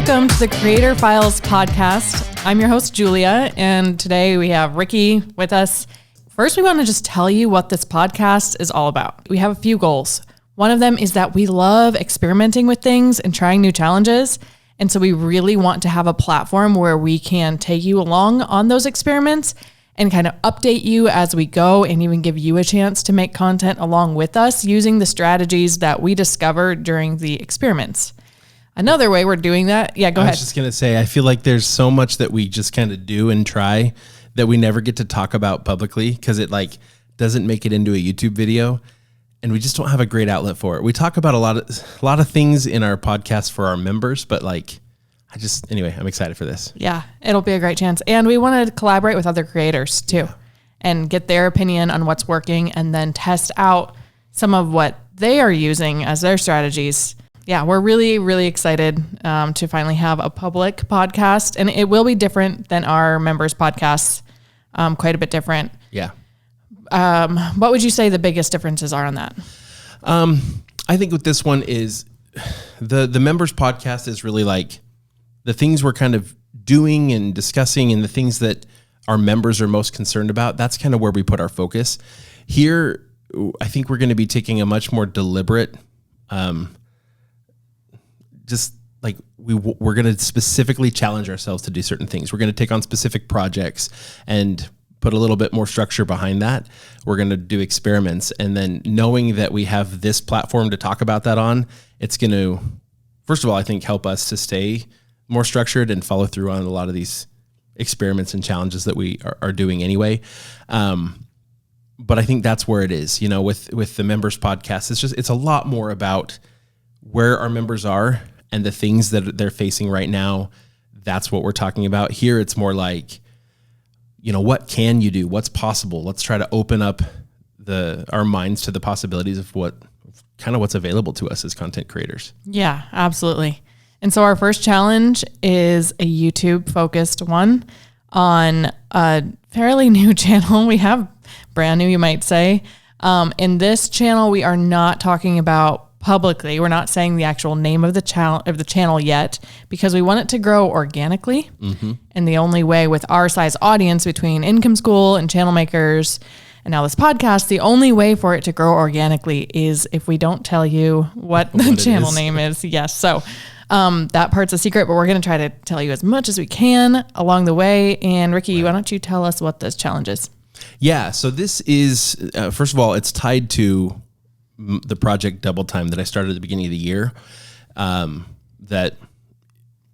Welcome to the Creator Files podcast. I'm your host, Julia, and today we have Ricky with us. First, we want to just tell you what this podcast is all about. We have a few goals. One of them is that we love experimenting with things and trying new challenges. And so we really want to have a platform where we can take you along on those experiments and kind of update you as we go and even give you a chance to make content along with us using the strategies that we discovered during the experiments. Another way we're doing that, go ahead. I was just going to say, I feel like there's so much that we just kind of do and try that we never get to talk about publicly because it doesn't make it into a YouTube video. And we just don't have a great outlet for it. We talk about a lot of things in our podcast for our members, but I'm excited for this. Yeah, it'll be a great chance. And we want to collaborate with other creators too and get their opinion on what's working and then test out some of what they are using as their strategies. Yeah, we're really, really excited to finally have a public podcast, and it will be different than our members' podcasts, quite a bit different. Yeah. What would you say the biggest differences are on that? I think with this one is the members' podcast is really like the things we're kind of doing and discussing and the things that our members are most concerned about. That's kind of where we put our focus. Here, I think we're going to be taking a much more deliberate we're going to specifically challenge ourselves to do certain things. We're going to take on specific projects and put a little bit more structure behind that. We're going to do experiments. And then knowing that we have this platform to talk about that on, it's going to, first of all, I think help us to stay more structured and follow through on a lot of these experiments and challenges that we are doing anyway. But I think that's where it is, with the members podcast, it's a lot more about where our members are and the things that they're facing right now. That's what we're talking about. Here, it's more like, what can you do? What's possible? Let's try to open up our minds to the possibilities of what's available to us as content creators. Yeah, absolutely. And so our first challenge is a YouTube focused one on a fairly new channel. We have brand new, you might say. In this channel, we are not talking about publicly. We're not saying the actual name of the channel yet because we want it to grow organically. Mm-hmm. And the only way with our size audience between Income School and channel makers and now this podcast, the only way for it to grow organically is if we don't tell you what the channel name is. Yes. So that part's a secret, but we're going to try to tell you as much as we can along the way. And Ricky, why don't you tell us what this challenge is? Yeah. So this is, first of all, it's tied to the project Double Time that I started at the beginning of the year.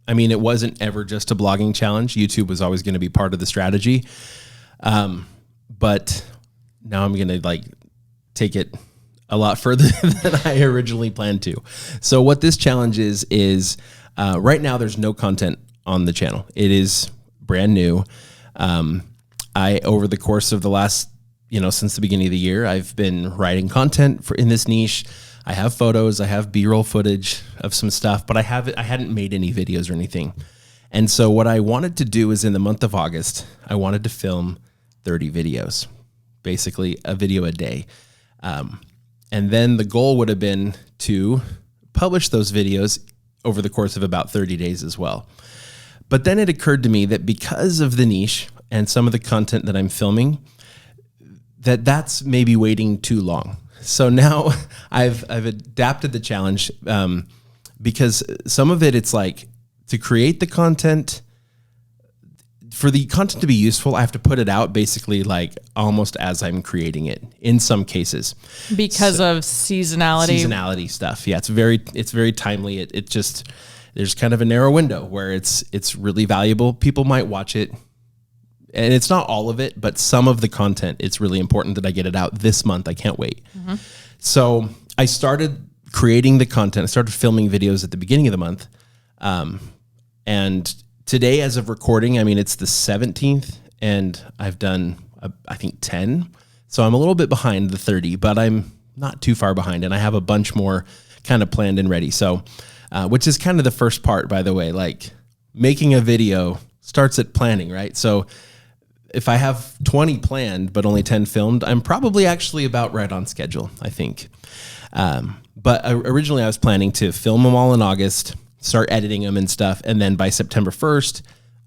It wasn't ever just a blogging challenge. YouTube was always going to be part of the strategy. But now I'm going to take it a lot further than I originally planned to. So what this challenge is right now there's no content on the channel. It is brand new. Over the course of the last since the beginning of the year, I've been writing content in this niche. I have photos, I have B-roll footage of some stuff, but I hadn't made any videos or anything. And so what I wanted to do is in the month of August, I wanted to film 30 videos, basically a video a day. And then the goal would have been to publish those videos over the course of about 30 days as well. But then it occurred to me that because of the niche and some of the content that I'm filming, that's maybe waiting too long. So now I've adapted the challenge because some of it's like to create the content. For the content to be useful, I have to put it out basically almost as I'm creating it in some cases. Because of seasonality. Seasonality stuff. Yeah, it's very timely. It just, there's kind of a narrow window where it's really valuable. People might watch it. And it's not all of it, but some of the content, it's really important that I get it out this month. I can't wait. Mm-hmm. So I started creating the content. I started filming videos at the beginning of the month. And today, as of recording, it's the 17th, and I've done, I think, 10. So I'm a little bit behind the 30, but I'm not too far behind, and I have a bunch more kind of planned and ready. So, which is kind of the first part, by the way. Making a video starts at planning, right? So if I have 20 planned, but only 10 filmed, I'm probably actually about right on schedule, I think. But originally I was planning to film them all in August, start editing them and stuff. And then by September 1st,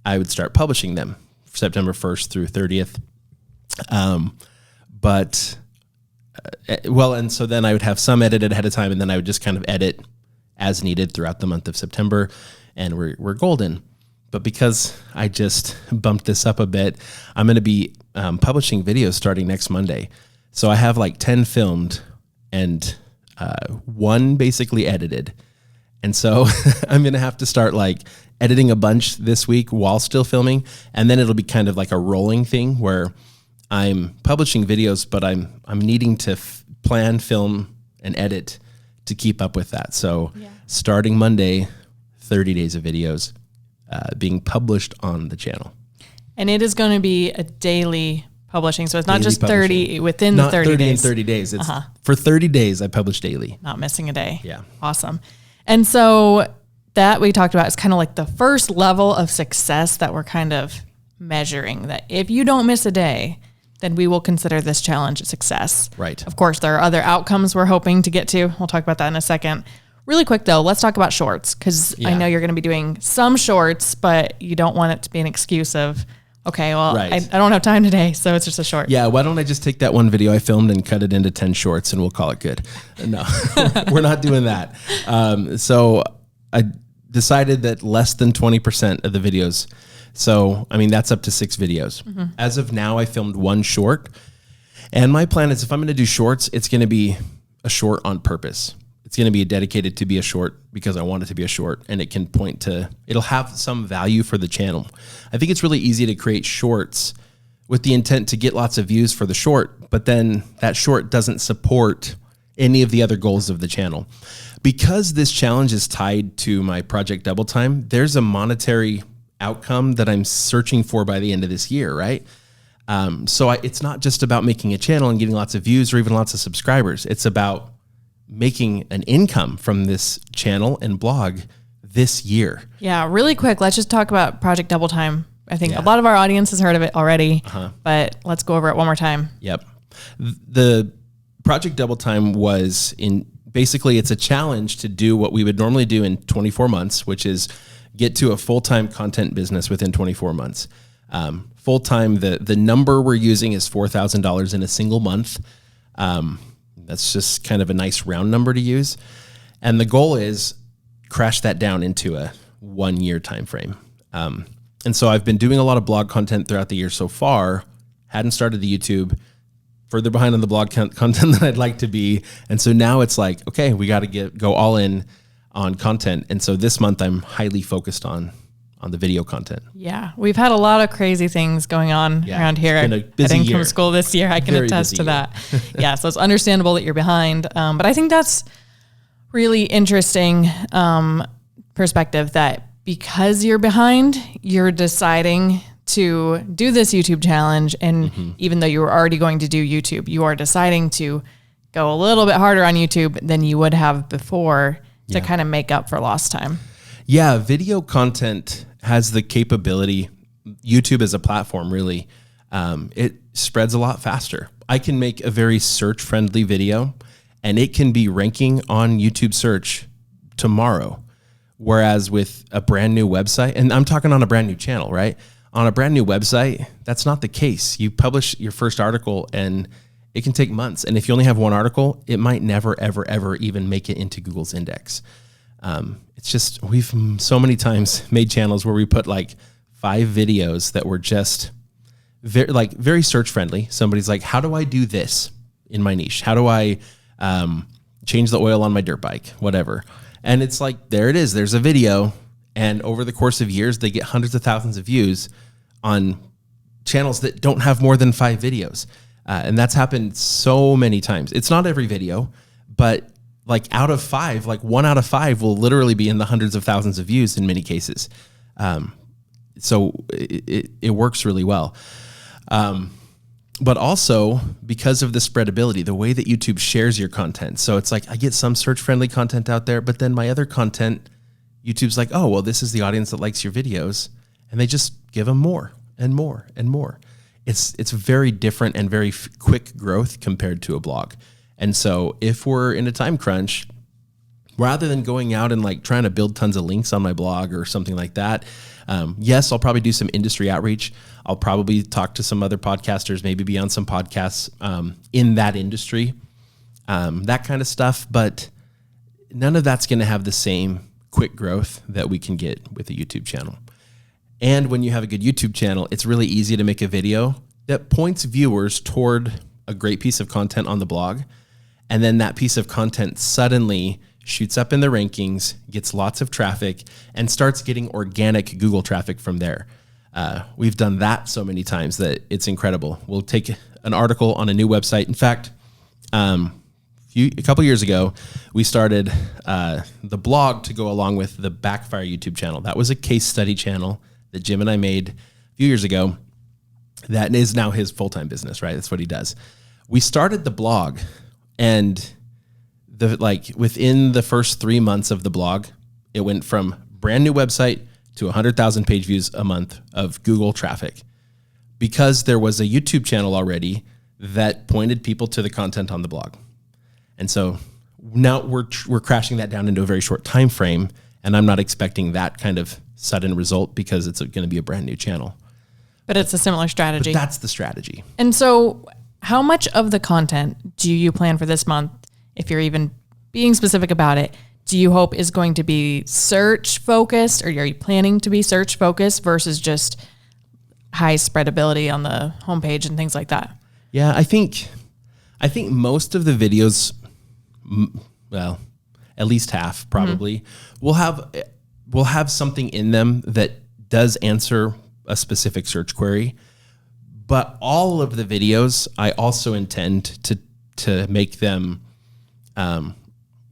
I would start publishing them, September 1st through 30th. And so then I would have some edited ahead of time, and then I would just kind of edit as needed throughout the month of September, and we're golden. But because I just bumped this up a bit, I'm going to be publishing videos starting next Monday. So I have like 10 filmed and 1 basically edited. And so I'm going to have to start like editing a bunch this week while still filming. And then it'll be kind of like a rolling thing where I'm publishing videos, but I'm needing to plan, film, and edit to keep up with that. So starting Monday, 30 days of videos being published on the channel. And it is going to be a daily publishing. So it's not Daily just publishing. 30 within Not the 30 days. in 30 days. It's for 30 days I publish daily. Not missing a day. Yeah. Awesome. And so that we talked about is kind of like the first level of success that we're kind of measuring, that if you don't miss a day, then we will consider this challenge a success. Right. Of course, there are other outcomes we're hoping to get to. We'll talk about that in a second. Really quick though, let's talk about shorts, because I know you're going to be doing some shorts, but you don't want it to be an excuse of, okay, well, I don't have time today, so it's just a short. Yeah, why don't I just take that one video I filmed and cut it into 10 shorts and we'll call it good? No, we're not doing that. So I decided that less than 20% of the videos, so I mean, that's up to 6 videos. As of now, I filmed 1 short. And my plan is if I'm going to do shorts, it's going to be a short on purpose. It's going to be dedicated to be a short because I want it to be a short, and it can point to, it'll have some value for the channel. I think it's really easy to create shorts with the intent to get lots of views for the short, but then that short doesn't support any of the other goals of the channel. Because this challenge is tied to my Project Double Time, there's a monetary outcome that I'm searching for by the end of this year, right? So it's not just about making a channel and getting lots of views or even lots of subscribers. It's about making an income from this channel and blog this year. Yeah, really quick, let's just talk about Project Double Time. I think a lot of our audience has heard of it already, but let's go over it one more time. Yep. The Project Double Time basically it's a challenge to do what we would normally do in 24 months, which is get to a full-time content business within 24 months. Full-time, the number we're using is $4,000 in a single month. That's just kind of a nice round number to use. And the goal is crash that down into a 1-year time frame. And so I've been doing a lot of blog content throughout the year so far, hadn't started the YouTube, further behind on the blog content than I'd like to be. And so now it's like, okay, we got to go all in on content. And so this month I'm highly focused on the video content. Yeah, we've had a lot of crazy things going on around here at Income School this year. I can attest to that. Yeah, so it's understandable that you're behind. But I think that's really interesting perspective, that because you're behind, you're deciding to do this YouTube challenge. And even though you were already going to do YouTube, you are deciding to go a little bit harder on YouTube than you would have before to kind of make up for lost time. Yeah, video content has the capability, YouTube as a platform really, it spreads a lot faster. I can make a very search-friendly video and it can be ranking on YouTube search tomorrow. Whereas with a brand new website, and I'm talking on a brand new channel, right? On a brand new website, that's not the case. You publish your first article and it can take months. And if you only have 1 article, it might never, ever, ever even make it into Google's index. It's just, we've so many times made channels where we put like 5 videos that were just very search friendly. Somebody's like, how do I do this in my niche? How do I change the oil on my dirt bike? Whatever. And it's like, there it is. There's a video. And over the course of years, they get hundreds of thousands of views on channels that don't have more than 5 videos. And that's happened so many times. It's not every video, but like out of 5, like 1 out of 5 will literally be in the hundreds of thousands of views in many cases. So it works really well. But also because of the spreadability, the way that YouTube shares your content. So it's like I get some search-friendly content out there, but then my other content, YouTube's like, oh, well, this is the audience that likes your videos. And they just give them more and more and more. It's very different and very quick growth compared to a blog. And so if we're in a time crunch, rather than going out and like trying to build tons of links on my blog or something like that. Yes, I'll probably do some industry outreach. I'll probably talk to some other podcasters, maybe be on some podcasts in that industry, that kind of stuff. But none of that's going to have the same quick growth that we can get with a YouTube channel. And when you have a good YouTube channel, it's really easy to make a video that points viewers toward a great piece of content on the blog. And then that piece of content suddenly shoots up in the rankings, gets lots of traffic, and starts getting organic Google traffic from there. We've done that so many times that it's incredible. We'll take an article on a new website. In fact, a couple years ago, we started the blog to go along with the Backfire YouTube channel. That was a case study channel that Jim and I made a few years ago. That is now his full-time business, right? That's what he does. We started the blog, and within the first 3 months of the blog, it went from brand new website to 100,000 page views a month of Google traffic, because there was a YouTube channel already that pointed people to the content on the blog. And so now we're crashing that down into a very short time frame, and I'm not expecting that kind of sudden result because it's going to be a brand new channel. But it's a similar strategy. But that's the strategy. And so how much of the content do you plan for this month, if you're even being specific about it, do you hope is going to be search focused, or are you planning to be search focused versus just high spreadability on the homepage and things like that? Yeah, I think most of the videos, well, at least half probably, will have something in them that does answer a specific search query. But all of the videos, I also intend to make them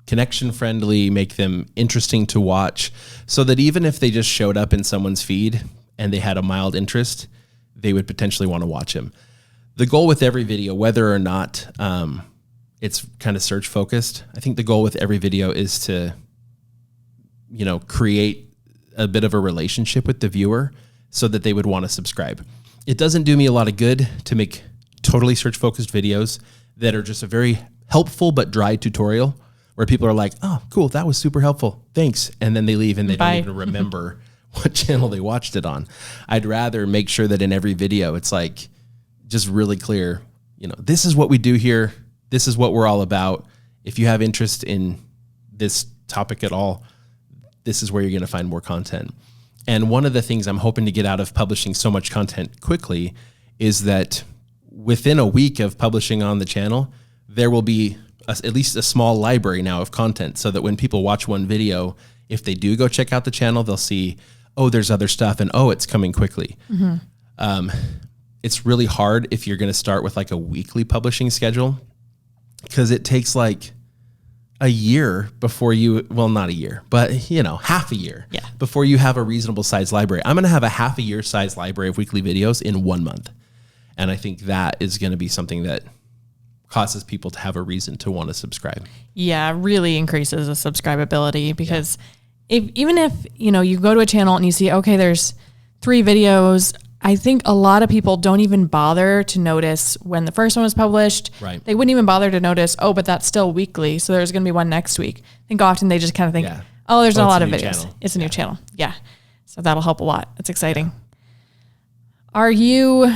connection friendly, make them interesting to watch, so that even if they just showed up in someone's feed and they had a mild interest, they would potentially want to watch them. The goal with every video, whether or not it's kind of search focused, I think the goal with every video is to, create a bit of a relationship with the viewer so that they would want to subscribe. It doesn't do me a lot of good to make totally search focused videos that are just a very helpful but dry tutorial where people are like, oh, cool, that was super helpful, thanks. And then they leave and they don't even remember what channel they watched it on. I'd rather make sure that in every video, it's like just really clear, this is what we do here. This is what we're all about. If you have interest in this topic at all, this is where you're going to find more content. And one of the things I'm hoping to get out of publishing so much content quickly is that within a week of publishing on the channel, there will be at least a small library now of content, so that when people watch one video, if they do go check out the channel, they'll see, oh, there's other stuff, and oh, it's coming quickly. It's really hard if you're going to start with like a weekly publishing schedule, because it takes like a year before not a year, but half a year before you have a reasonable size library. I'm going to have a half a year size library of weekly videos in 1 month. And I think that is going to be something that causes people to have a reason to want to subscribe. Yeah, really increases the subscribability, because even if you go to a channel and you see, okay, there's 3 videos, I think a lot of people don't even bother to notice when the first one was published. Right. They wouldn't even bother to notice, oh, but that's still weekly, so there's going to be one next week. I think often they just kind of think, oh, there's not a lot of videos. Channel. It's a new channel. Yeah. So that'll help a lot. It's exciting. Are you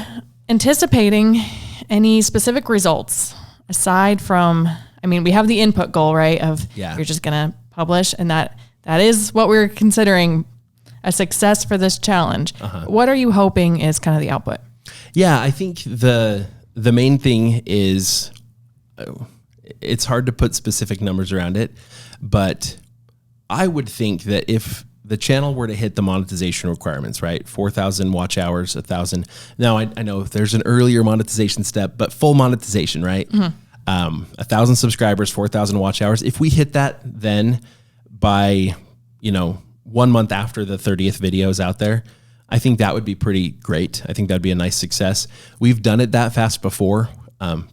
anticipating any specific results aside from, we have the input goal, right? Of you're just going to publish, and that is what we're considering a success for this challenge. What are you hoping is kind of the output? Yeah, I think the main thing is, it's hard to put specific numbers around it, but I would think that if the channel were to hit the monetization requirements, right? 4,000 watch hours, 1,000. Now I know there's an earlier monetization step, but full monetization, right? 1,000 subscribers, 4,000 watch hours. If we hit that, then by 1 month after the 30th video is out there, I think that would be pretty great. I think that'd be a nice success. We've done it that fast before.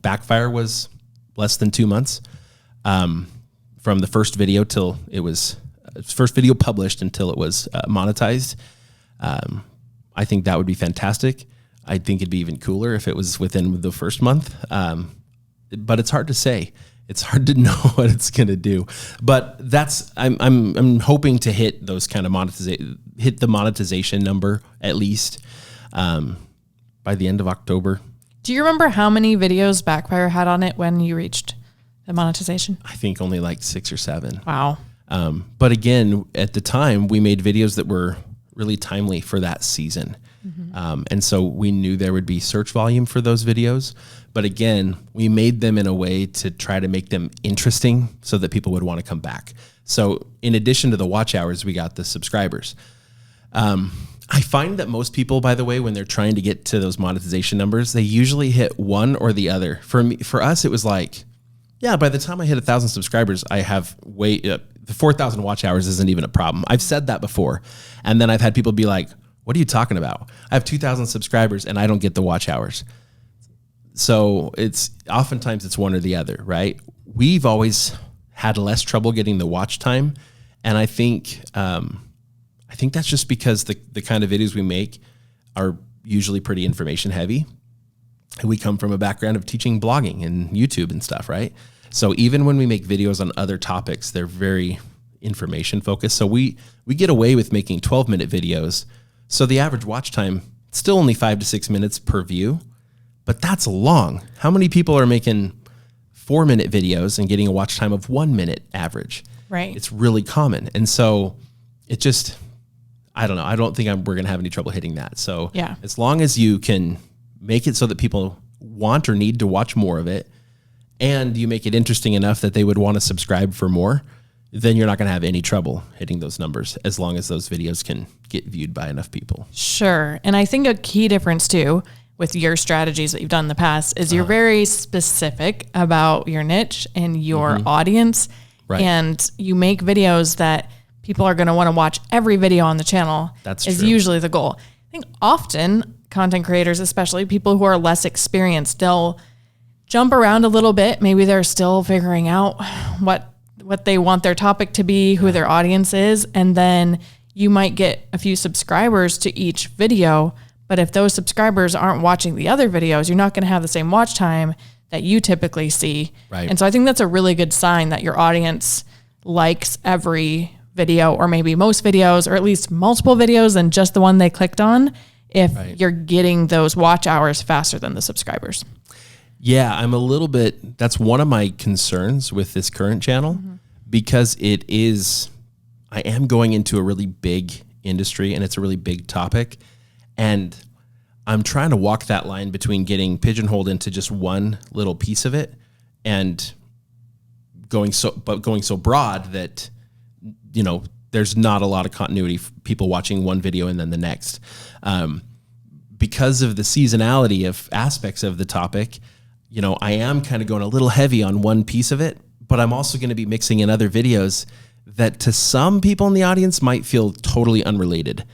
Backfire was less than 2 months from the first video till it was first video published until it was monetized. I think that would be fantastic. I think it'd be even cooler if it was within the first month. But it's hard to say. it's hard to know what it's going to do. But I'm hoping to hit those kind of hit the monetization number at least by the end of October. Do you remember how many videos Backfire had on it when you reached the monetization? I think only like 6 or 7. Wow. But again, at the time, we made videos that were really timely for that season. And so we knew there would be search volume for those videos. But again, we made them in a way to try to make them interesting so that people would want to come back. So in addition to the watch hours, we got the subscribers. I find that most people, by the way, when they're trying to get to those monetization numbers, they usually hit one or the other. For us, it was like, yeah, by the time I hit 1,000 subscribers, I have the 4,000 watch hours isn't even a problem. I've said that before. And then I've had people be like, what are you talking about? I have 2,000 subscribers and I don't get the watch hours. So oftentimes it's one or the other, right? We've always had less trouble getting the watch time. And I think that's just because the kind of videos we make are usually pretty information heavy. We come from a background of teaching blogging and YouTube and stuff, right? So even when we make videos on other topics, they're very information focused. So we get away with making 12-minute videos. So the average watch time, it's still only 5 to 6 minutes per view, but that's long. How many people are making 4-minute videos and getting a watch time of 1 minute average? Right. It's really common. And so it just, I don't know. I don't think we're going to have any trouble hitting that. So yeah, as long as you can make it so that people want or need to watch more of it, and you make it interesting enough that they would want to subscribe for more, then you're not going to have any trouble hitting those numbers as long as those videos can get viewed by enough people. Sure. And I think a key difference too with your strategies that you've done in the past is you're very specific about your niche and your audience. Right. And you make videos that people are going to want to watch every video on the channel. That's is true. Usually the goal. I think often content creators, especially people who are less experienced, they'll jump around a little bit. Maybe they're still figuring out what they want their topic to be, who their audience is. And then you might get a few subscribers to each video. But if those subscribers aren't watching the other videos, you're not going to have the same watch time that you typically see. Right. And so I think that's a really good sign that your audience likes every video, or maybe most videos, or at least multiple videos than just the one they clicked on, if you're getting those watch hours faster than the subscribers. Yeah, that's one of my concerns with this current channel, because I am going into a really big industry and it's a really big topic. And I'm trying to walk that line between getting pigeonholed into just one little piece of it and going so broad that, there's not a lot of continuity for people watching one video and then the next. Because of the seasonality of aspects of the topic, I am kind of going a little heavy on one piece of it, but I'm also going to be mixing in other videos that to some people in the audience might feel totally unrelated.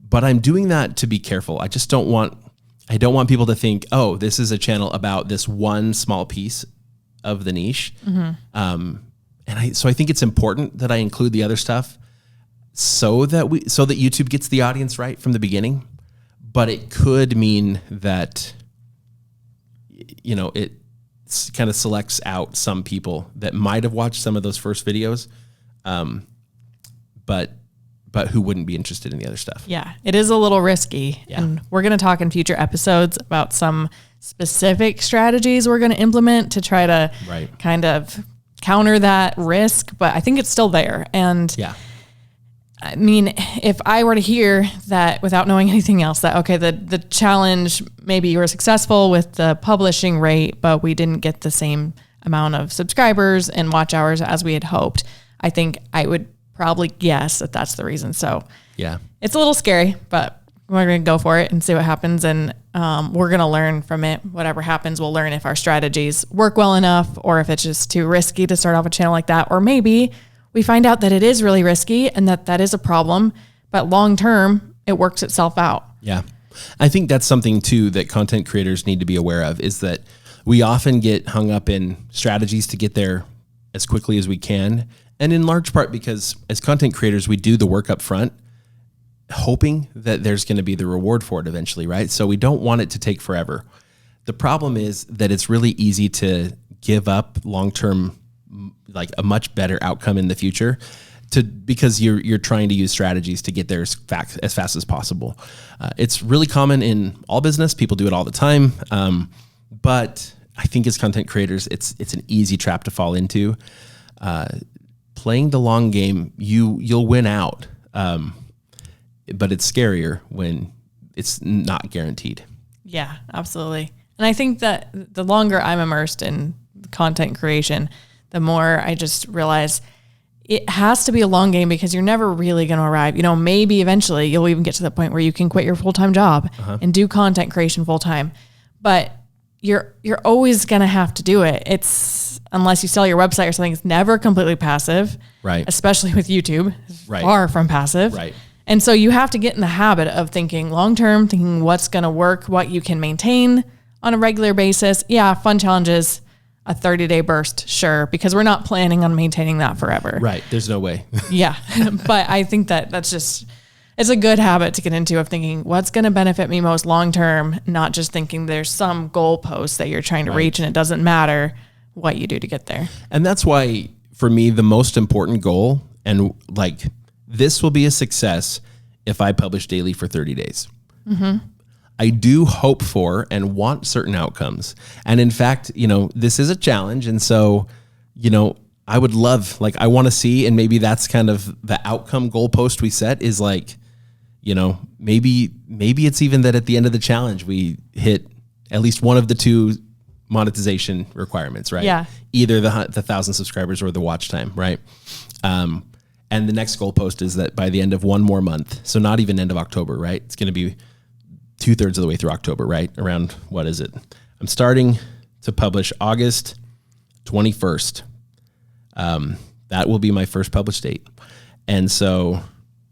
But I'm doing that to be careful. I don't want people to think, oh, this is a channel about this one small piece of the niche. So I think it's important that I include the other stuff so that YouTube gets the audience right from the beginning. But it could mean that, it kind of selects out some people that might have watched some of those first videos, but who wouldn't be interested in the other stuff. Yeah, it is a little risky. Yeah. And we're going to talk in future episodes about some specific strategies we're going to implement to try to kind of counter that risk. But I think it's still there. And I mean, if I were to hear that without knowing anything else, that, okay, the challenge, maybe you were successful with the publishing rate, but we didn't get the same amount of subscribers and watch hours as we had hoped, I think I would probably guess that that's the reason. So yeah, it's a little scary, but we're going to go for it and see what happens. And we're going to learn from it. Whatever happens, we'll learn if our strategies work well enough, or if it's just too risky to start off a channel like that. Or maybe we find out that it is really risky and that is a problem, but long-term it works itself out. Yeah. I think that's something too that content creators need to be aware of, is that we often get hung up in strategies to get there as quickly as we can. And in large part because as content creators, we do the work up front, hoping that there's going to be the reward for it eventually, right? So we don't want it to take forever. The problem is that it's really easy to give up long-term, like a much better outcome in the future because you're trying to use strategies to get there as fast as possible. It's really common in all business. People do it all the time. But I think as content creators, it's an easy trap to fall into. Playing the long game, you'll win out. But it's scarier when it's not guaranteed. Yeah, absolutely. And I think that the longer I'm immersed in content creation, the more I just realize it has to be a long game because you're never really going to arrive. You know, maybe eventually you'll even get to the point where you can quit your full-time job and do content creation full-time. But you're always going to have to do it. It's unless you sell your website or something, it's never completely passive. Right. Especially with YouTube. Right. Far from passive. Right. And so you have to get in the habit of thinking long-term, thinking what's going to work, what you can maintain on a regular basis. Yeah, fun challenges, a 30-day burst, sure, because we're not planning on maintaining that forever. Right. There's no way. Yeah. But I think that's just, it's a good habit to get into of thinking what's going to benefit me most long-term, not just thinking there's some goalpost that you're trying to reach and it doesn't matter what you do to get there. And that's why, for me, the most important goal, and like, this will be a success if I publish daily for 30 days. Mm-hmm. I do hope for and want certain outcomes. And in fact, this is a challenge. And so, I would love, like, I want to see, and maybe that's kind of the outcome goalpost we set is like, maybe it's even that at the end of the challenge, we hit at least one of the two monetization requirements, right? Yeah. Either the 1,000 subscribers or the watch time, right? And the next goalpost is that by the end of one more month, so not even end of October, right? It's going to be 2/3 of the way through October, right? Around, what is it? I'm starting to publish August 21st. That will be my first published date. And so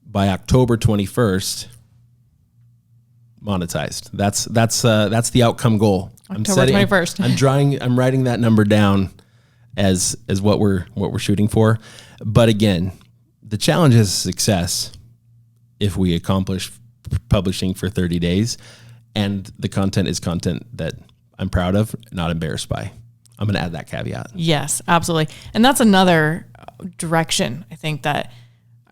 by October 21st, monetized. That's the outcome goal. October 21st. I'm writing that number down as what we're shooting for. But again, the challenge is success if we accomplish publishing for 30 days and the content is content that I'm proud of, not embarrassed by. I'm going to add that caveat. Yes, absolutely. And that's another direction I think that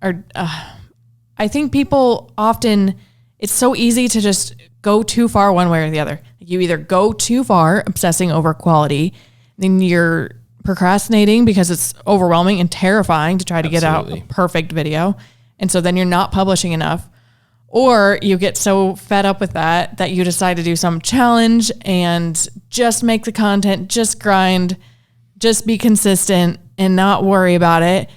I think people often, it's so easy to just go too far one way or the other. You either go too far obsessing over quality, then you're procrastinating because it's overwhelming and terrifying to try to get out a perfect video. And so then you're not publishing enough, or you get so fed up with that you decide to do some challenge and just make the content, just grind, just be consistent and not worry about it.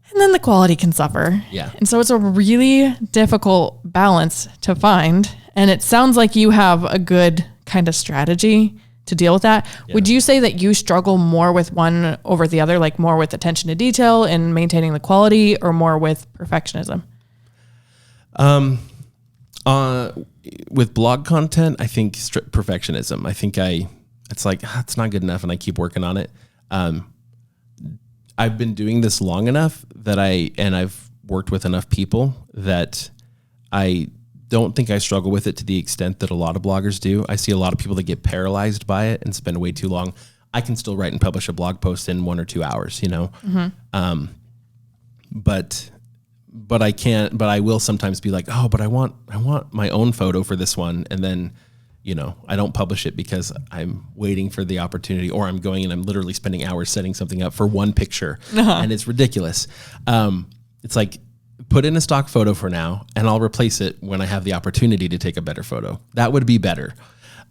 And then the quality can suffer. Yeah. And so it's a really difficult balance to find. And it sounds like you have a good kind of strategy to deal with that. Yeah. Would you say that you struggle more with one over the other, like more with attention to detail and maintaining the quality, or more with perfectionism? With blog content, I think perfectionism. I think it's like, it's not good enough and I keep working on it. I've been doing this long enough that I've worked with enough people that I don't think I struggle with it to the extent that a lot of bloggers do. I see a lot of people that get paralyzed by it and spend way too long. I can still write and publish a blog post in 1 or 2 hours, Mm-hmm. But I can't, but I will sometimes be like, oh, but I want my own photo for this one. And then, I don't publish it because I'm waiting for the opportunity, or I'm going and I'm literally spending hours setting something up for one picture. And it's ridiculous. It's like, put in a stock photo for now and I'll replace it when I have the opportunity to take a better photo. That would be better.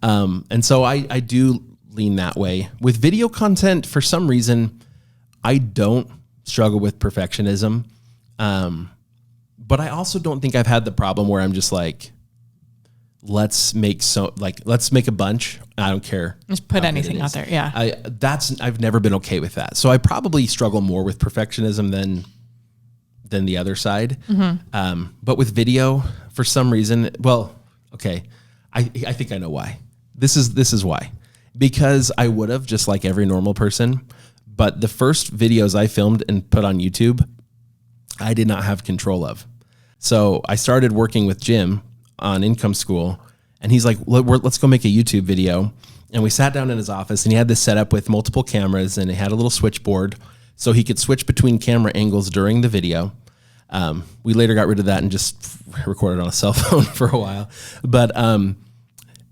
And so I do lean that way. With video content, for some reason, I don't struggle with perfectionism. But I also don't think I've had the problem where I'm just like, let's make a bunch. I don't care. Just put anything out there. Yeah. I've never been okay with that. So I probably struggle more with perfectionism than the other side. Mm-hmm. But with video, for some reason, I think I know why. This is why. Because I would have, just like every normal person, but the first videos I filmed and put on YouTube, I did not have control of. So I started working with Jim on Income School, and he's like, let's go make a YouTube video. And we sat down in his office, and he had this set up with multiple cameras, and it had a little switchboard so he could switch between camera angles during the video. We later got rid of that and just recorded on a cell phone for a while. But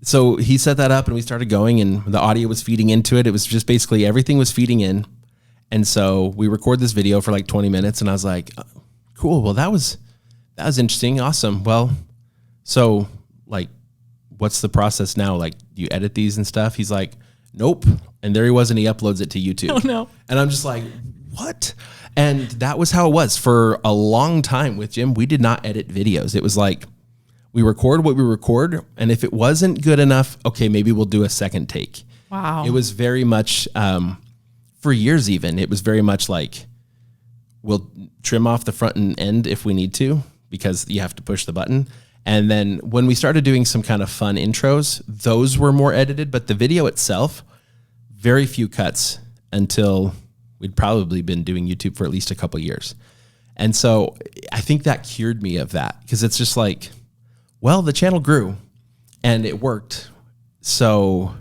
so he set that up, and we started going, and the audio was feeding into it. It was just basically everything was feeding in. And so we record this video for like 20 minutes, and I was like, cool. Well, that was interesting. Awesome. Well, so like, what's the process now? Like, do you edit these and stuff? He's like, nope. And there he was, and he uploads it to YouTube. Oh no. And I'm just like, what? And that was how it was for a long time with Jim. We did not edit videos. It was like, we record what we record, and if it wasn't good enough, okay, maybe we'll do a second take. Wow. It was very much, for years even, it was very much like, we'll trim off the front and end if we need to, because you have to push the button. And then when we started doing some kind of fun intros, those were more edited, but the video itself, very few cuts until we'd probably been doing YouTube for at least a couple years. And so I think that cured me of that, because it's just like, well, the channel grew and it worked. So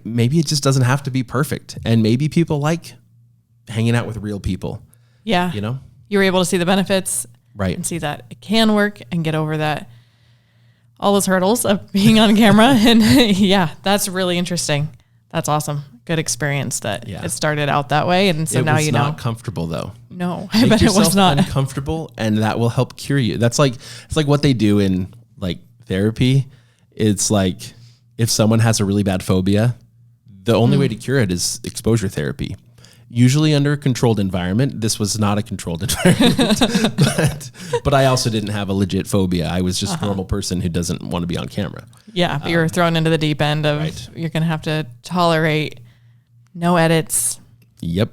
maybe it just doesn't have to be perfect. And maybe people like hanging out with real people. Yeah. You know, you were able to see the benefits, right? And see that it can work and get over that, all those hurdles of being on camera. And yeah, that's really interesting. That's awesome. Good experience that it started out that way. And so now you know. It was not comfortable though. No, I bet it was not. Uncomfortable, and that will help cure you. That's like, it's like what they do in like therapy. It's like, if someone has a really bad phobia, the only way to cure it is exposure therapy. Usually under a controlled environment. This was not a controlled environment, but I also didn't have a legit phobia. I was just a normal person who doesn't want to be on camera. Yeah, but you're thrown into the deep end of you're going to have to tolerate no edits. Yep.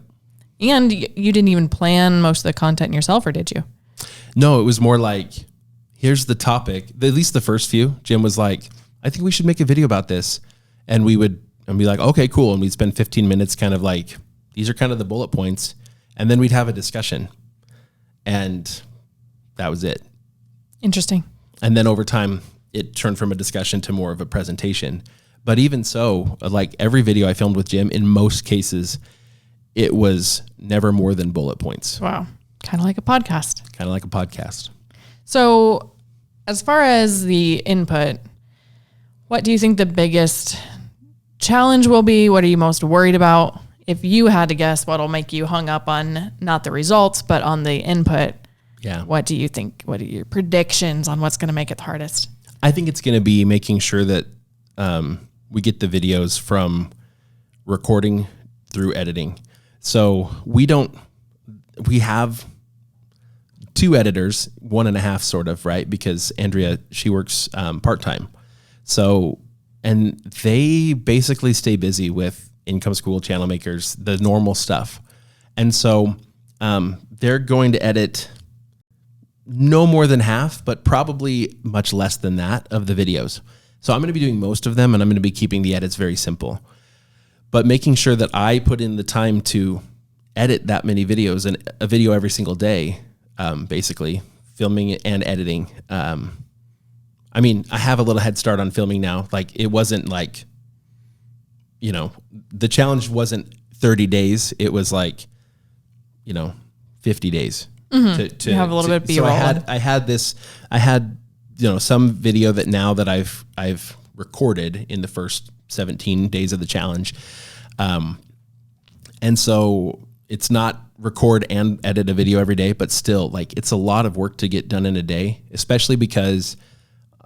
And you didn't even plan most of the content yourself, or did you? No, it was more like, here's the topic. At least the first few, Jim was like, I think we should make a video about this. And we would be like, okay, cool. And we'd spend 15 minutes kind of like, these are kind of the bullet points. And then we'd have a discussion. And that was it. Interesting. And then over time, it turned from a discussion to more of a presentation. But even so, like every video I filmed with Jim, in most cases, it was never more than bullet points. Wow. Kind of like a podcast. Kind of like a podcast. So as far as the input, what do you think the biggest challenge will be? What are you most worried about? If you had to guess what'll make you hung up on not the results, but on the input, what do you think? What are your predictions on what's going to make it the hardest? I think it's going to be making sure that we get the videos from recording through editing. So we have 2 editors, 1.5 sort of, right? Because Andrea, she works part-time. So, and they basically stay busy with Income School channel makers, the normal stuff. And so they're going to edit no more than half, but probably much less than that of the videos. So I'm going to be doing most of them, and I'm going to be keeping the edits very simple. But making sure that I put in the time to edit that many videos, and a video every single day, basically filming and editing. I mean, I have a little head start on filming now. Like, it wasn't like, you know, the challenge wasn't 30 days. It was like, 50 days. To you have a little bit of B-roll. So I had some video that now that I've recorded in the first 17 days of the challenge. And so it's not record and edit a video every day, but still, like, it's a lot of work to get done in a day, especially because,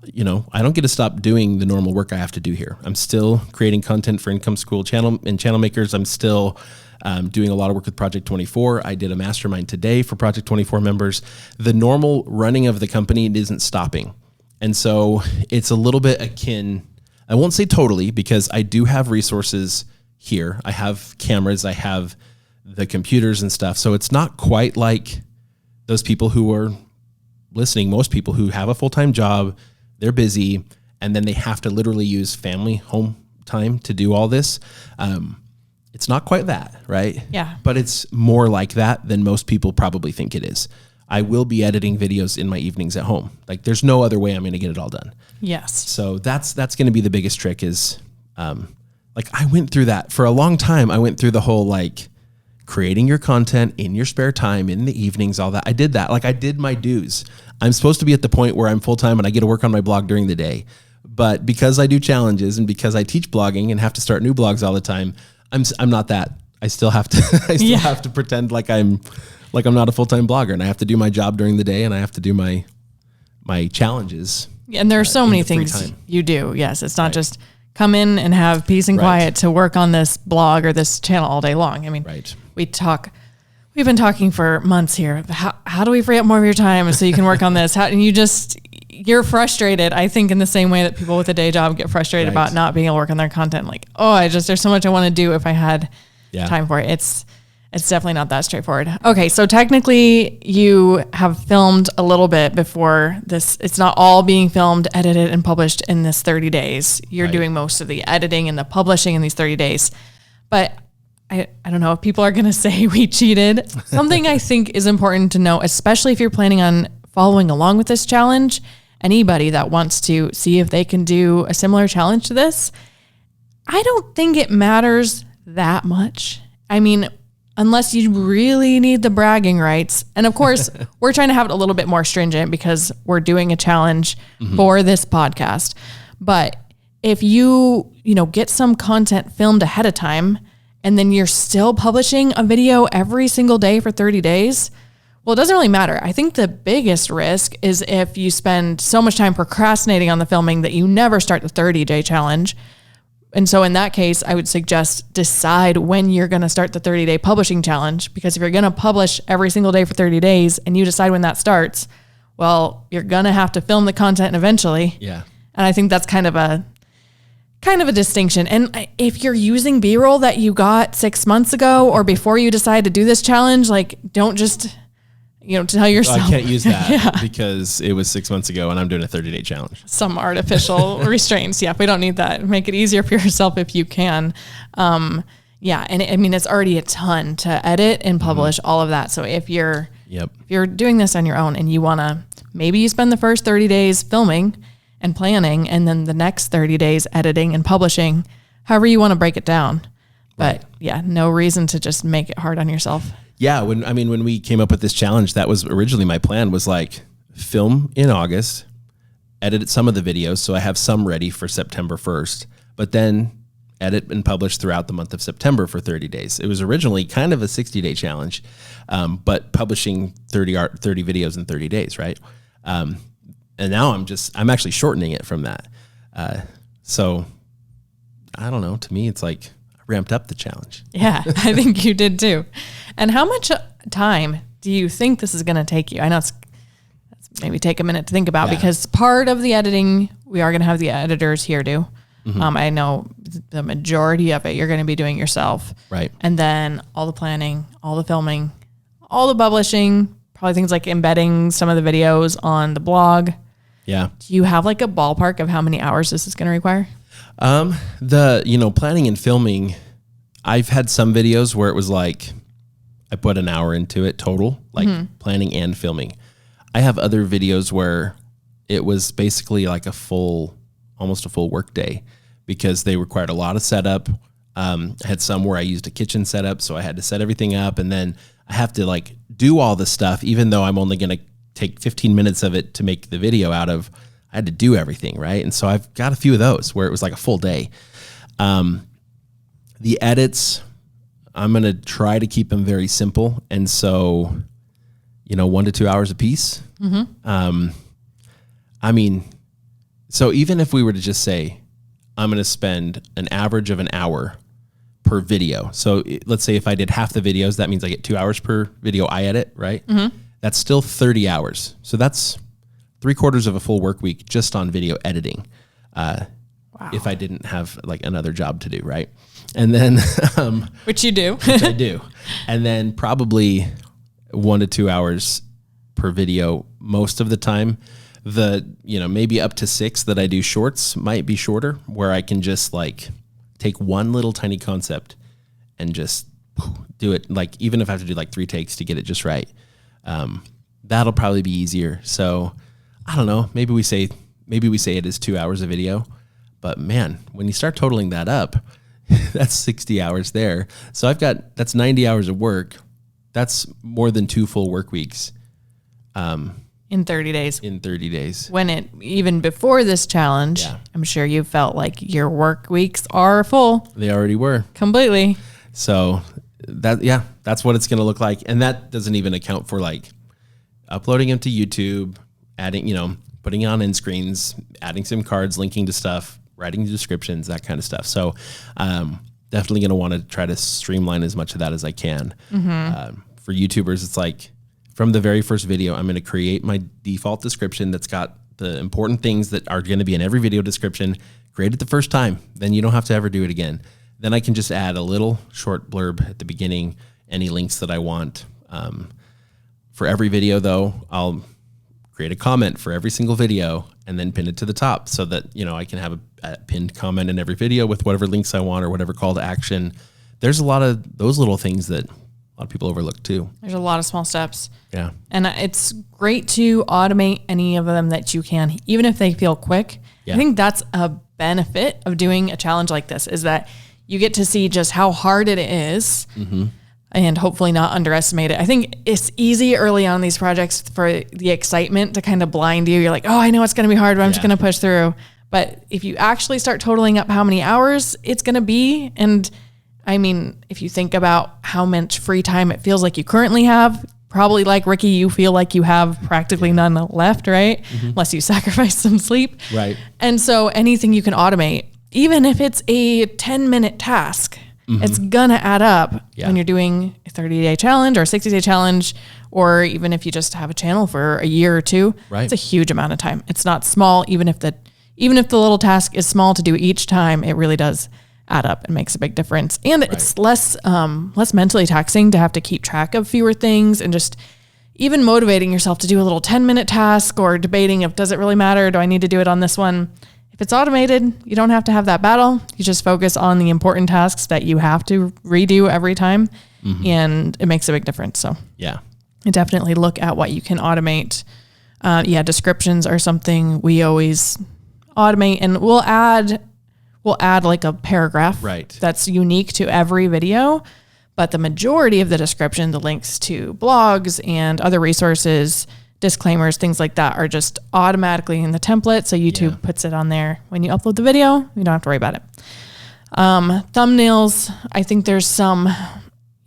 I don't get to stop doing the normal work I have to do here. I'm still creating content for Income School channel and channel makers. I'm still doing a lot of work with Project 24. I did a mastermind today for Project 24 members. The normal running of the company isn't stopping. And so it's a little bit akin, I won't say totally, because I do have resources here. I have cameras, I have the computers and stuff. So it's not quite like those people who are listening, most people who have a full-time job, they're busy, and then they have to literally use family home time to do all this. It's not quite that, right? Yeah. But it's more like that than most people probably think it is. I will be editing videos in my evenings at home. Like, there's no other way I'm going to get it all done. Yes. So that's going to be the biggest trick is like I went through that for a long time. I went through the whole like creating your content in your spare time, in the evenings, all that. I did that. Like I did my dues. I'm supposed to be at the point where I'm full-time and I get to work on my blog during the day. But because I do challenges and because I teach blogging and have to start new blogs all the time, I'm not that. I still have to, have to pretend like I'm not a full-time blogger, and I have to do my job during the day and I have to do my challenges. And there are so many things you do. Yes. It's not just come in and have peace and quiet to work on this blog or this channel all day long. I mean, we've been talking for months here. How do we free up more of your time so you can work on this? And you're frustrated. I think in the same way that people with a day job get frustrated about not being able to work on their content. Like, there's so much I want to do if I had time for it. It's definitely not that straightforward. Okay, so technically you have filmed a little bit before this. It's not all being filmed, edited, and published in this 30 days. You're doing most of the editing and the publishing in these 30 days. But I don't know if people are going to say we cheated. Something I think is important to know, especially if you're planning on following along with this challenge, anybody that wants to see if they can do a similar challenge to this, I don't think it matters that much. I mean, unless you really need the bragging rights. And of course, we're trying to have it a little bit more stringent because we're doing a challenge for this podcast. But if you get some content filmed ahead of time and then you're still publishing a video every single day for 30 days, well, it doesn't really matter. I think the biggest risk is if you spend so much time procrastinating on the filming that you never start the 30-day challenge. And so in that case, I would suggest decide when you're going to start the 30-day publishing challenge, because if you're going to publish every single day for 30 days and you decide when that starts, well, you're going to have to film the content eventually. Yeah. And I think that's kind of a distinction. And if you're using B-roll that you got 6 months ago or before you decide to do this challenge, like don't just tell yourself. I can't use that because it was 6 months ago and I'm doing a 30-day challenge. Some artificial restraints. Yeah, we don't need that. Make it easier for yourself if you can. And I mean, it's already a ton to edit and publish all of that. So if you're doing this on your own and you want to, maybe you spend the first 30 days filming and planning and then the next 30 days editing and publishing, however you want to break it down. But no reason to just make it hard on yourself. Yeah, when we came up with this challenge, that was originally my plan, was like film in August, edit some of the videos so I have some ready for September 1st, but then edit and publish throughout the month of September for 30 days. It was originally kind of a 60-day challenge, but publishing 30 videos in 30 days, right? And now I'm actually shortening it from that. So I don't know, to me, it's like ramped up the challenge. Yeah, I think you did too. And how much time do you think this is going to take you? I know it's maybe take a minute to think about because part of the editing, we are going to have the editors here do. I know the majority of it you're going to be doing yourself. Right. And then all the planning, all the filming, all the publishing, probably things like embedding some of the videos on the blog. Yeah. Do you have like a ballpark of how many hours this is going to require? Planning and filming, I've had some videos where it was like, I put an hour into it total, like planning and filming. I have other videos where it was basically like almost a full work day because they required a lot of setup. I had some where I used a kitchen setup, so I had to set everything up and then I have to like do all the stuff, even though I'm only going to take 15 minutes of it to make the video out of. I had to do everything, right? And so I've got a few of those where it was like a full day. The edits, I'm going to try to keep them very simple. And so, 1 to 2 hours a piece. So even if we were to just say, I'm going to spend an average of an hour per video. So let's say if I did half the videos, that means I get 2 hours per video I edit, right? That's still 30 hours. So that's 3/4 of a full work week just on video editing. If I didn't have like another job to do, right? And then, which you do, which I do. And then probably 1 to 2 hours per video most of the time. Maybe up to 6 that I do shorts might be shorter, where I can just like take one little tiny concept and just do it. Like, even if I have to do like 3 takes to get it just right, that'll probably be easier. So I don't know, maybe we say it is 2 hours of video, but man, when you start totaling that up, that's 60 hours there. So that's 90 hours of work. That's more than 2 full work weeks. In 30 days. In 30 days. Even before this challenge, I'm sure you felt like your work weeks are full. They already were. Completely. So that's what it's going to look like. And that doesn't even account for like uploading them to YouTube, adding, putting on end screens, adding some cards, linking to stuff, writing descriptions, that kind of stuff. So, definitely going to want to try to streamline as much of that as I can. For YouTubers, it's like from the very first video, I'm going to create my default description that's got the important things that are going to be in every video description. Create it the first time, then you don't have to ever do it again. Then I can just add a little short blurb at the beginning, any links that I want. For every video, though, I'll create a comment for every single video and then pin it to the top so that, I can have a pinned comment in every video with whatever links I want or whatever call to action. There's a lot of those little things that a lot of people overlook too. There's a lot of small steps. Yeah. And it's great to automate any of them that you can, even if they feel quick. Yeah. I think that's a benefit of doing a challenge like this, is that you get to see just how hard it is. And hopefully not underestimate it. I think it's easy early on in these projects for the excitement to kind of blind you. You're like, oh, I know it's going to be hard, but I'm just going to push through. But if you actually start totaling up how many hours it's going to be, and I mean, if you think about how much free time it feels like you currently have, probably like Ricky, you feel like you have practically none left, right? Unless you sacrifice some sleep. Right. And so anything you can automate, even if it's a 10-minute task, it's going to add up when you're doing a 30-day challenge or a 60-day challenge, or even if you just have a channel for a year or two. Right. It's a huge amount of time. It's not small. Even if the little task is small to do each time, it really does add up and makes a big difference. And it's less mentally taxing to have to keep track of fewer things, and just even motivating yourself to do a little 10-minute task or debating if, does it really matter? Do I need to do it on this one? If it's automated, you don't have to have that battle. You just focus on the important tasks that you have to redo every time, and it makes a big difference. So I definitely look at what you can automate. Descriptions are something we always automate, and we'll add like a paragraph that's unique to every video. But the majority of the description, the links to blogs and other resources, disclaimers, things like that, are just automatically in the template. So YouTube puts it on there when you upload the video. You don't have to worry about it. Thumbnails, I think there's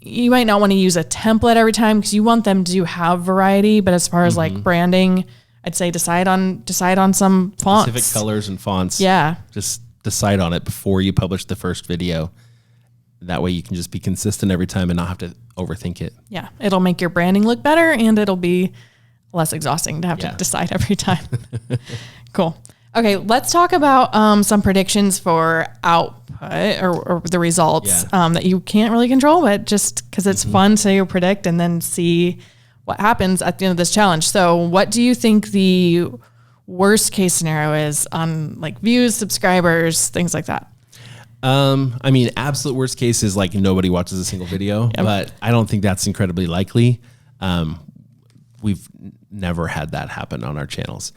you might not want to use a template every time because you want them to have variety. But as far as like branding, I'd say decide on some fonts. Specific colors and fonts. Yeah. Just decide on it before you publish the first video. That way you can just be consistent every time and not have to overthink it. Yeah. It'll make your branding look better, and it'll be less exhausting to have to decide every time. Cool. Okay, let's talk about some predictions for output or the results that you can't really control, but just because it's fun to predict and then see what happens at the end of this challenge. So what do you think the worst case scenario is on like views, subscribers, things like that? I mean, absolute worst case is like nobody watches a single video, but I don't think that's incredibly likely. We've never had that happen on our channels.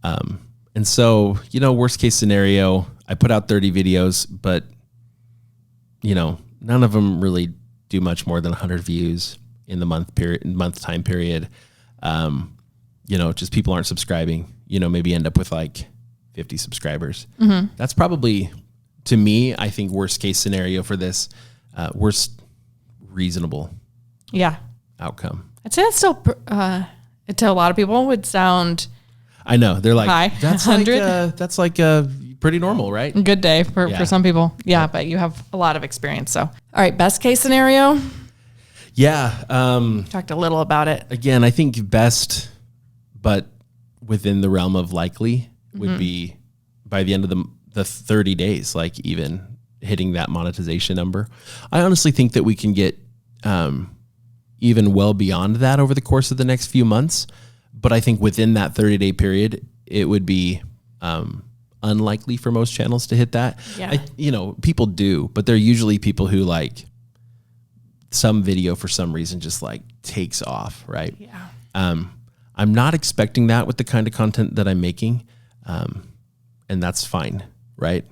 And so, worst case scenario, I put out 30 videos, but none of them really do much more than 100 views in the month time period. Just people aren't subscribing, maybe end up with like 50 subscribers. That's probably, to me, I think worst case scenario for this, worst reasonable outcome. I'd say that's still, to a lot of people would sound, I know, they're like, high. that's like pretty normal, right? Good day for some people. Yeah, but you have a lot of experience. So, all right, best case scenario. Yeah. Talked a little about it. Again, I think best, but within the realm of likely would be by the end of the 30 days, like even hitting that monetization number. I honestly think that we can get even well beyond that over the course of the next few months. But I think within that 30-day period, it would be unlikely for most channels to hit that. Yeah. People do, but they're usually people who like some video for some reason just like takes off, right? Yeah. I'm not expecting that with the kind of content that I'm making, and that's fine, right?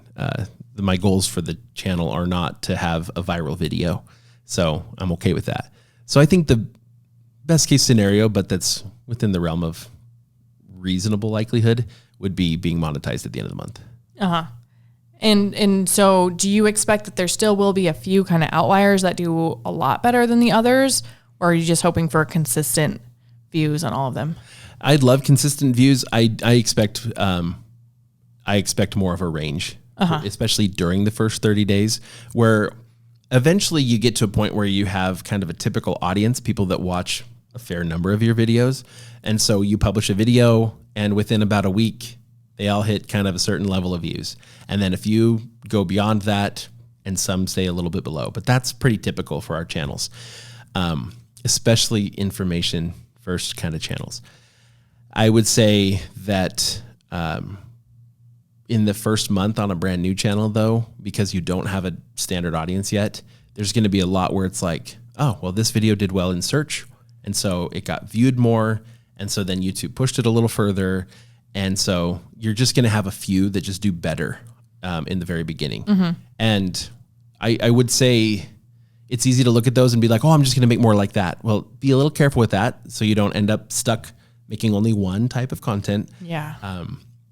my goals for the channel are not to have a viral video. So I'm okay with that. So I think the best case scenario, but that's within the realm of reasonable likelihood, would be being monetized at the end of the month. Uh-huh. And so do you expect that there still will be a few kind of outliers that do a lot better than the others? Or are you just hoping for consistent views on all of them? I'd love consistent views. I expect more of a range, especially during the first 30 days, where eventually you get to a point where you have kind of a typical audience, people that watch a fair number of your videos. And so you publish a video and within about a week, they all hit kind of a certain level of views. And then if you go beyond that, and some stay a little bit below, but that's pretty typical for our channels, especially information first kind of channels. I would say that in the first month on a brand new channel, though, because you don't have a standard audience yet, there's going to be a lot where it's like, oh, well, this video did well in search, and so it got viewed more, and so then YouTube pushed it a little further. And so you're just going to have a few that just do better in the very beginning. Mm-hmm. And I would say it's easy to look at those and be like, oh, I'm just going to make more like that. Well, be a little careful with that so you don't end up stuck making only one type of content. Yeah.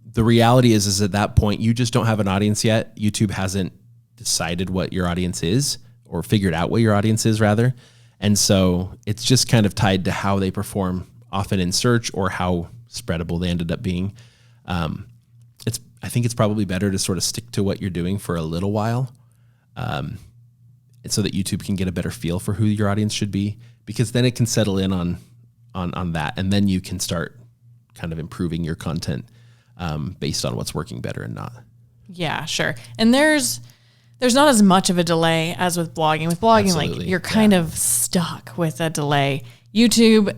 The reality is at that point, you just don't have an audience yet. YouTube hasn't decided what your audience is, or figured out what your audience is, rather. And so it's just kind of tied to how they perform often in search or how spreadable they ended up being. I think it's probably better to sort of stick to what you're doing for a little while, so that YouTube can get a better feel for who your audience should be, because then it can settle in on that, and then you can start kind of improving your content based on what's working better and not. Yeah, sure. And there's not as much of a delay as with blogging. With blogging, Absolutely. like you're kind of stuck with a delay. YouTube,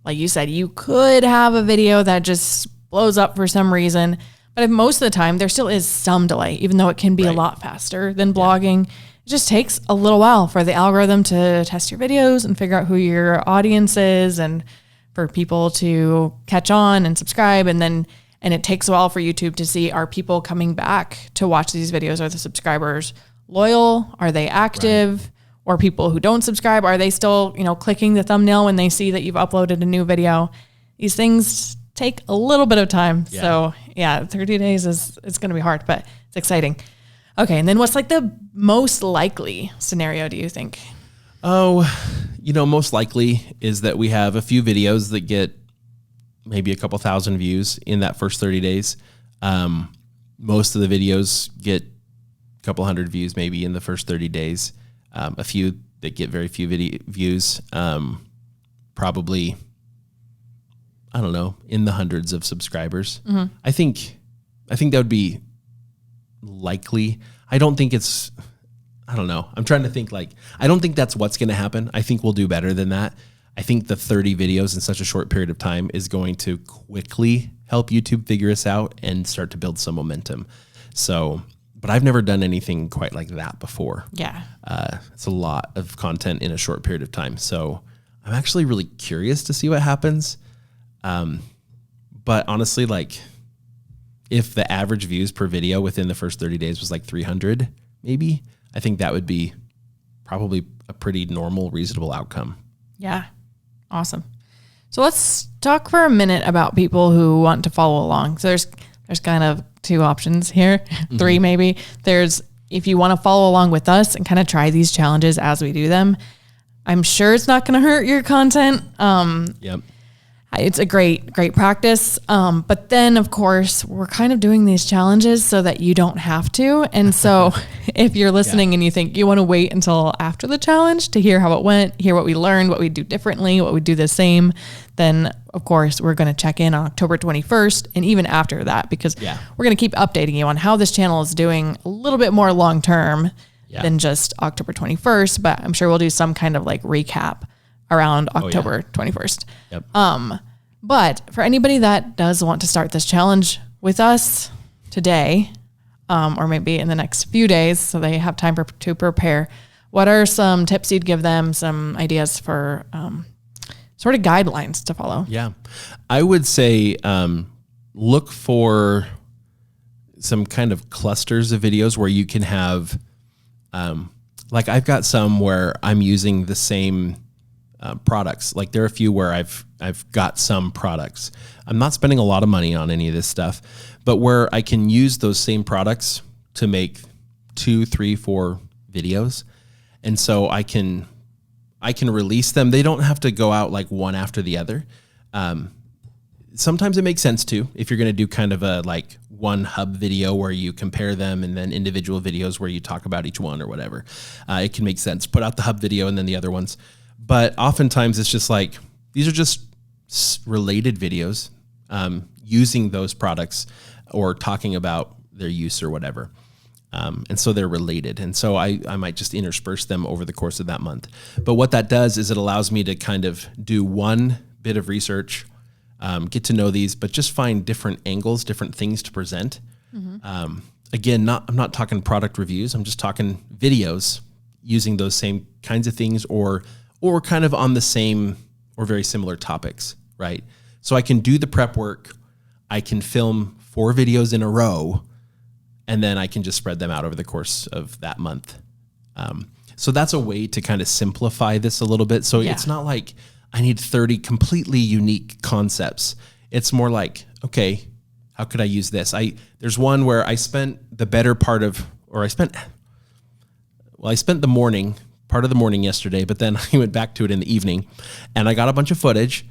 like you said, you could have a video that just blows up for some reason, but if most of the time there still is some delay, even though it can be a lot faster than blogging. It just takes a little while for the algorithm to test your videos and figure out who your audience is, and for people to catch on and subscribe. And it takes a while for YouTube to see, are people coming back to watch these videos? Are the subscribers loyal? Are they active? Right. Or people who don't subscribe, are they still, clicking the thumbnail when they see that you've uploaded a new video? These things take a little bit of time. Yeah. So yeah, 30 days it's going to be hard, but it's exciting. Okay. And then what's like the most likely scenario, do you think? Oh, most likely is that we have a few videos that get maybe a couple thousand views in that first 30 days. Most of the videos get a couple hundred views maybe in the first 30 days. A few that get very few views, probably, I don't know, in the hundreds of subscribers. Mm-hmm. I think that would be likely. I don't think it's, I don't know. I'm trying to think I don't think that's what's going to happen. I think we'll do better than that. I think the 30 videos in such a short period of time is going to quickly help YouTube figure us out and start to build some momentum. So, but I've never done anything quite like that before. Yeah. It's a lot of content in a short period of time. So I'm actually really curious to see what happens. But honestly, if the average views per video within the first 30 days was 300, maybe, I think that would be probably a pretty normal, reasonable outcome. Yeah. Awesome. So let's talk for a minute about people who want to follow along. So there's kind of two options here, mm-hmm. three maybe. There's, if you want to follow along with us and kind of try these challenges as we do them, I'm sure it's not going to hurt your content. Yep. It's a great practice. But then of course we're kind of doing these challenges so that you don't have to. And so if you're listening and you think you want to wait until after the challenge to hear how it went, hear what we learned, what we do differently, what we do the same, then of course we're going to check in on October 21st and even after that, because we're going to keep updating you on how this channel is doing a little bit more long-term than just October 21st. But I'm sure we'll do some kind of recap around October 21st. Yep. But for anybody that does want to start this challenge with us today, or maybe in the next few days, so they have time to prepare, what are some tips you'd give them, some ideas for sort of guidelines to follow? Yeah. I would say look for some kind of clusters of videos where you can have, like I've got some where I'm using the same products. Like there are a few where I've got some products. I'm not spending a lot of money on any of this stuff, but where I can use those same products to make 2, 3, 4 videos. And so I can release them. They don't have to go out like one after the other. Sometimes it makes sense too, if you're going to do kind of a like one hub video where you compare them and then individual videos where you talk about each one or whatever. It can make sense. Put out the hub video and then the other ones. But oftentimes it's just like, these are just related videos using those products or talking about their use or whatever. And so they're related. And so I might just intersperse them over the course of that month. But what that does is it allows me to kind of do one bit of research, get to know these, but just find different angles, different things to present. Mm-hmm. Again, I'm not talking product reviews. I'm just talking videos using those same kinds of things or kind of on the same or very similar topics, right? So I can do the prep work. I can film 4 videos in a row, and then I can just spread them out over the course of that month. So that's a way to kind of simplify this a little bit. So it's not like I need 30 completely unique concepts. It's more like, okay, how could I use this? There's one where I spent the better part of, I spent the part of the morning yesterday, but then I went back to it in the evening and I got a bunch of footage.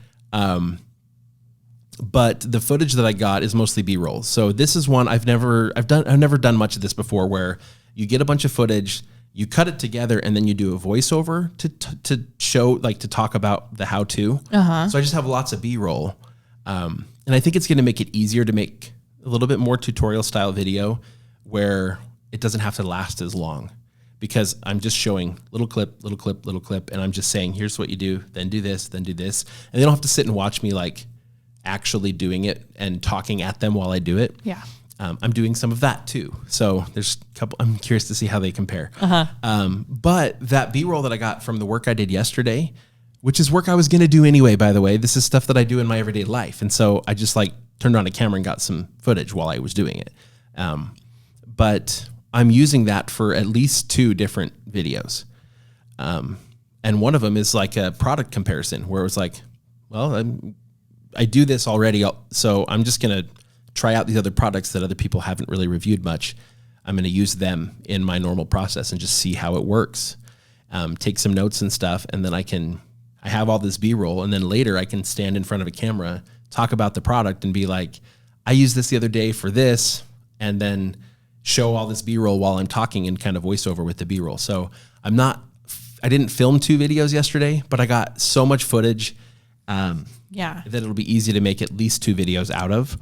But the footage that I got is mostly B-roll. So this is one I've never done much of this before, where you get a bunch of footage, you cut it together, and then you do a voiceover to show, like, to talk about the how-to. Uh-huh. So I just have lots of B-roll. And I think it's going to make it easier to make a little bit more tutorial style video where it doesn't have to last as long, because I'm just showing little clip, and I'm just saying, here's what you do, then do this, then do this. And they don't have to sit and watch me like actually doing it and talking at them while I do it. Yeah. I'm doing some of that too. So there's a couple, I'm curious to see how they compare. Uh-huh. But that B-roll that I got from the work I did yesterday, which is work I was going to do anyway, by the way, this is stuff that I do in my everyday life. And so I just like turned on a camera and got some footage while I was doing it. But I'm using that for at least 2 different videos. And one of them is like a product comparison where it was like, well, I do this already, so I'm just going to try out these other products that other people haven't really reviewed much. I'm going to use them in my normal process and just see how it works. Take some notes and stuff, and then I have all this B-roll, and then later I can stand in front of a camera, talk about the product, and be like, I used this the other day for this, and then show all this B-roll while I'm talking and kind of voiceover with the B-roll. So I didn't film 2 videos yesterday, but I got so much footage that it'll be easy to make at least 2 videos out of,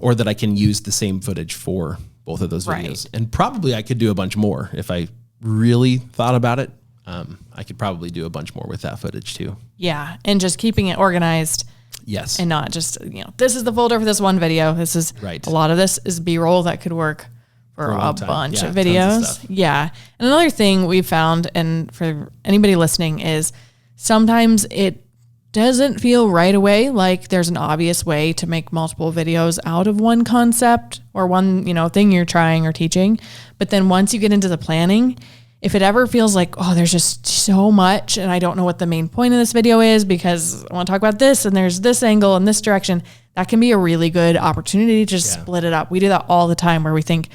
or that I can use the same footage for both of those videos. Right. And probably I could do a bunch more if I really thought about it. I could probably do a bunch more with that footage too. Yeah. And just keeping it organized. Yes. And not just, this is the folder for this one video. This is right. A lot of this is B-roll that could work for a bunch of videos. Yeah. And another thing we found, and for anybody listening, is sometimes it doesn't feel right away like there's an obvious way to make multiple videos out of one concept or one, thing you're trying or teaching. But then once you get into the planning, if it ever feels like, oh, there's just so much and I don't know what the main point of this video is because I want to talk about this and there's this angle and this direction, that can be a really good opportunity to just split it up. We do that all the time where we think,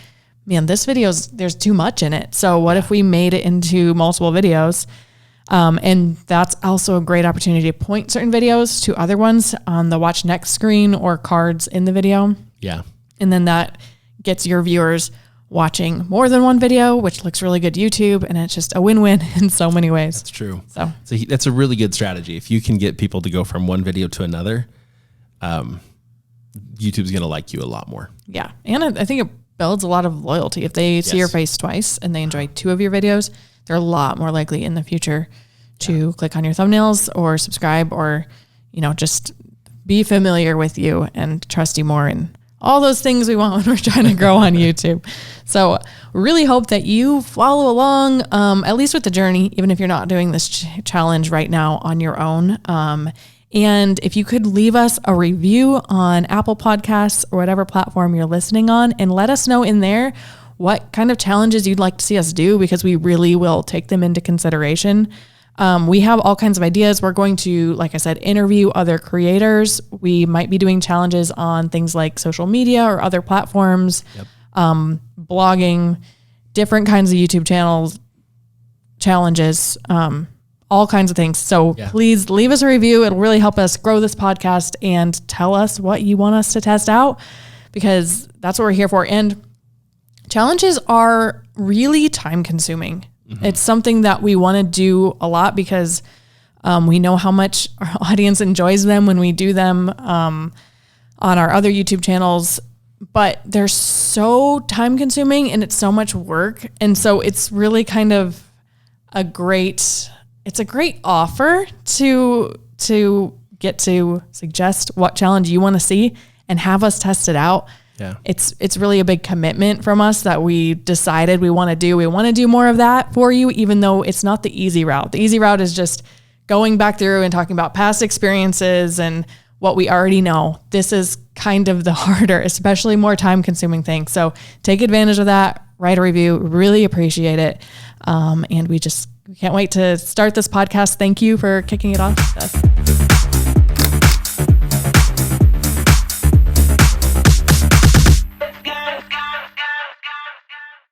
man, this there's too much in it. So what if we made it into multiple videos? And that's also a great opportunity to point certain videos to other ones on the watch next screen or cards in the video. Yeah. And then that gets your viewers watching more than one video, which looks really good to YouTube. And it's just a win-win in so many ways. That's true. So that's a really good strategy. If you can get people to go from one video to another, YouTube's going to like you a lot more. Yeah. And I think it builds a lot of loyalty. If they see your face twice and they enjoy 2 of your videos, they're a lot more likely in the future to click on your thumbnails or subscribe or, just be familiar with you and trust you more and all those things we want when we're trying to grow on YouTube. So really hope that you follow along, at least with the journey, even if you're not doing this challenge right now on your own. And if you could leave us a review on Apple Podcasts or whatever platform you're listening on, and let us know in there what kind of challenges you'd like to see us do, because we really will take them into consideration. We have all kinds of ideas. We're going to, like I said, interview other creators. We might be doing challenges on things like social media or other platforms, blogging, different kinds of YouTube channels, challenges, all kinds of things. So please leave us a review. It'll really help us grow this podcast, and tell us what you want us to test out, because that's what we're here for. And challenges are really time consuming. It's something that we want to do a lot, because we know how much our audience enjoys them when we do them on our other YouTube channels, but they're so time consuming and it's so much work. And so it's really kind of a great offer to get to suggest what challenge you want to see and have us test it out. Yeah. It's really a big commitment from us that we decided we want to do. We want to do more of that for you, even though it's not the easy route. The easy route is just going back through and talking about past experiences and what we already know. This is kind of the harder, especially more time consuming thing. So take advantage of that, write a review, really appreciate it. And we can't wait to start this podcast. Thank you for kicking it off with us.